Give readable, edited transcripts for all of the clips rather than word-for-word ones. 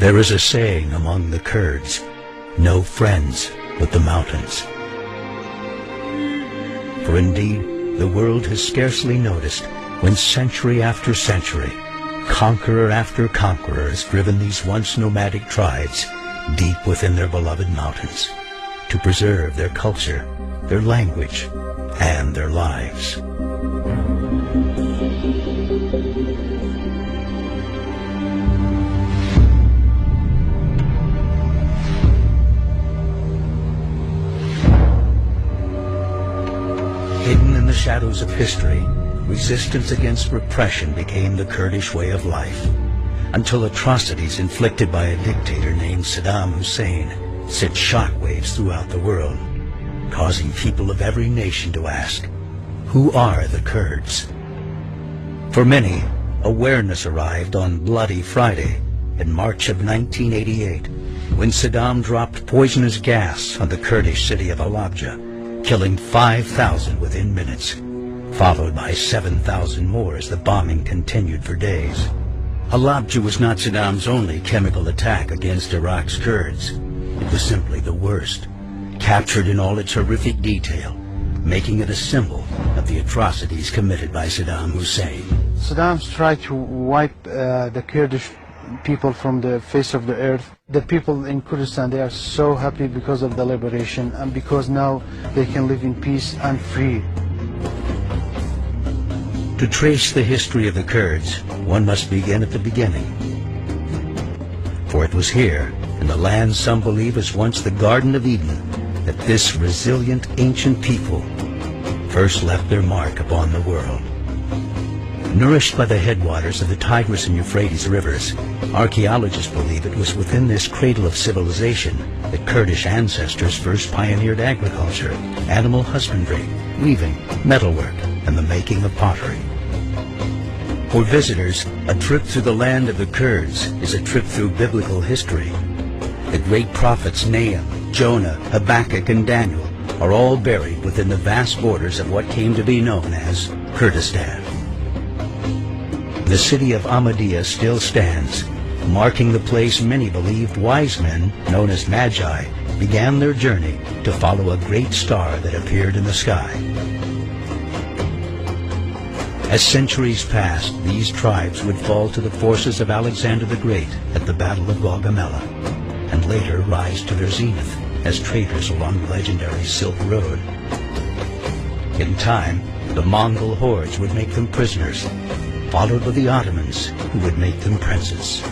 There is a saying among the Kurds, no friends but the mountains. For indeed, the world has scarcely noticed when century after century, conqueror after conqueror has driven these once nomadic tribes deep within their beloved mountains to preserve their culture, their language, and their lives. Hidden in the shadows of history, resistance against repression became the Kurdish way of life, until atrocities inflicted by a dictator named Saddam Hussein sent shockwaves throughout the world, causing people of every nation to ask, who are the Kurds? For many, awareness arrived on Bloody Friday in March of 1988, when Saddam dropped poisonous gas on the Kurdish city of Halabja, killing 5,000 within minutes, followed by 7,000 more as the bombing continued for days. Halabja was not Saddam's only chemical attack against Iraq's Kurds. It was simply the worst, captured in all its horrific detail, making it a symbol of the atrocities committed by Saddam Hussein. Saddam's tried to wipe the Kurdish people from the face of the earth. The people in Kurdistan, they are so happy because of the liberation and because now they can live in peace and free. To trace the history of the Kurds, one must begin at the beginning. For it was here, in the land some believe was once the Garden of Eden, that this resilient ancient people first left their mark upon the world. Nourished by the headwaters of the Tigris and Euphrates rivers, archaeologists believe it was within this cradle of civilization that Kurdish ancestors first pioneered agriculture, animal husbandry, weaving, metalwork, and the making of pottery. For visitors, a trip through the land of the Kurds is a trip through biblical history. The great prophets Nahum, Jonah, Habakkuk, and Daniel are all buried within the vast borders of what came to be known as Kurdistan. The city of Ahmadiyya still stands, marking the place many believed wise men, known as Magi, began their journey to follow a great star that appeared in the sky. As centuries passed, these tribes would fall to the forces of Alexander the Great at the Battle of Gaugamela, and later rise to their zenith as traders along the legendary Silk Road. In time, the Mongol hordes would make them prisoners, followed by the Ottomans, who would make them princes.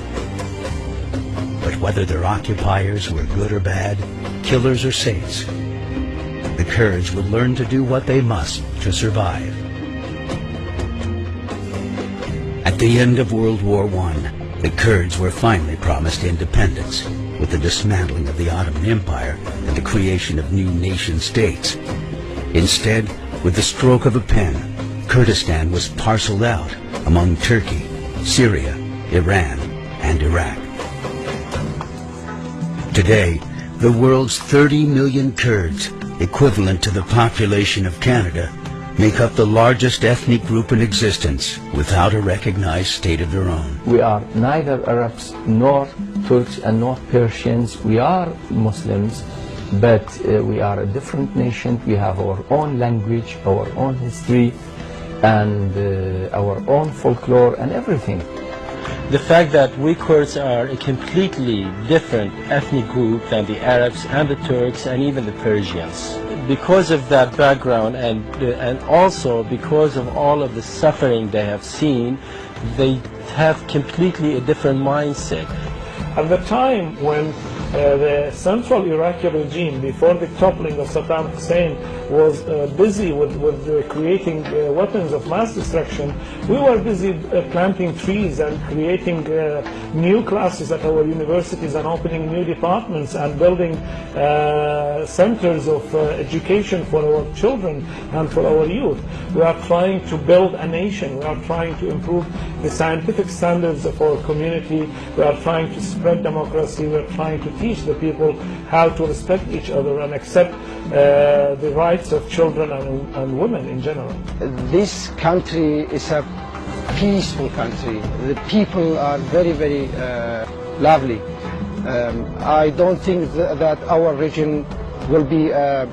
But whether their occupiers were good or bad, killers or saints, the Kurds would learn to do what they must to survive. At the end of World War I, the Kurds were finally promised independence, with the dismantling of the Ottoman Empire and the creation of new nation-states. Instead, with the stroke of a pen, Kurdistan was parceled out among Turkey, Syria, Iran, and Iraq. Today, the world's 30 million Kurds, equivalent to the population of Canada, make up the largest ethnic group in existence without a recognized state of their own. We are neither Arabs nor Turks and nor Persians. We are Muslims, but we are a different nation. We have our own language, our own history, and our own folklore and everything. The fact that we Kurds are a completely different ethnic group than the Arabs and the Turks and even the Persians. Because of that background and also because of all of the suffering they have seen, they have completely a different mindset. At the time when the central Iraqi regime, before the toppling of Saddam Hussein, was busy with creating weapons of mass destruction, we were busy planting trees and creating new classes at our universities and opening new departments and building centers of education for our children and for our youth. We are trying to build a nation. We are trying to improve the scientific standards of our community. We are trying to spread democracy. We are trying to teach the people how to respect each other and accept the rights of children and women in general. This country is a peaceful country. The people are very, very lovely. I don't think that our region will be a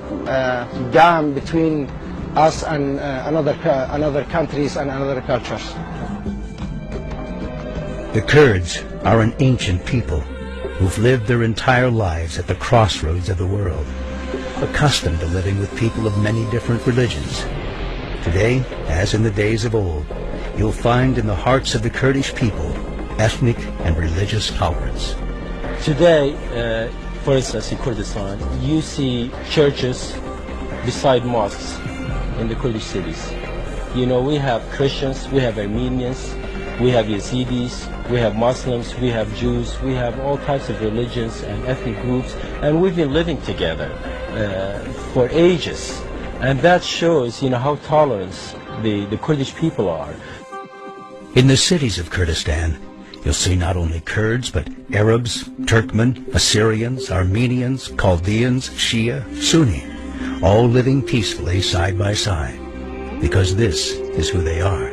dam between us and another countries and other cultures. The Kurds are an ancient people who've lived their entire lives at the crossroads of the world, accustomed to living with people of many different religions. Today, as in the days of old, you'll find in the hearts of the Kurdish people ethnic and religious tolerance. Today, for instance, in Kurdistan, you see churches beside mosques in the Kurdish cities. You know, we have Christians, we have Armenians, we have Yazidis, we have Muslims, we have Jews, we have all types of religions and ethnic groups, and we've been living together for ages. And that shows, you know, how tolerant the Kurdish people are. In the cities of Kurdistan, you'll see not only Kurds, but Arabs, Turkmen, Assyrians, Armenians, Chaldeans, Shia, Sunni, all living peacefully side by side, because this is who they are.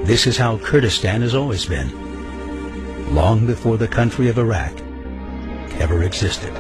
This is how Kurdistan has always been, long before the country of Iraq ever existed.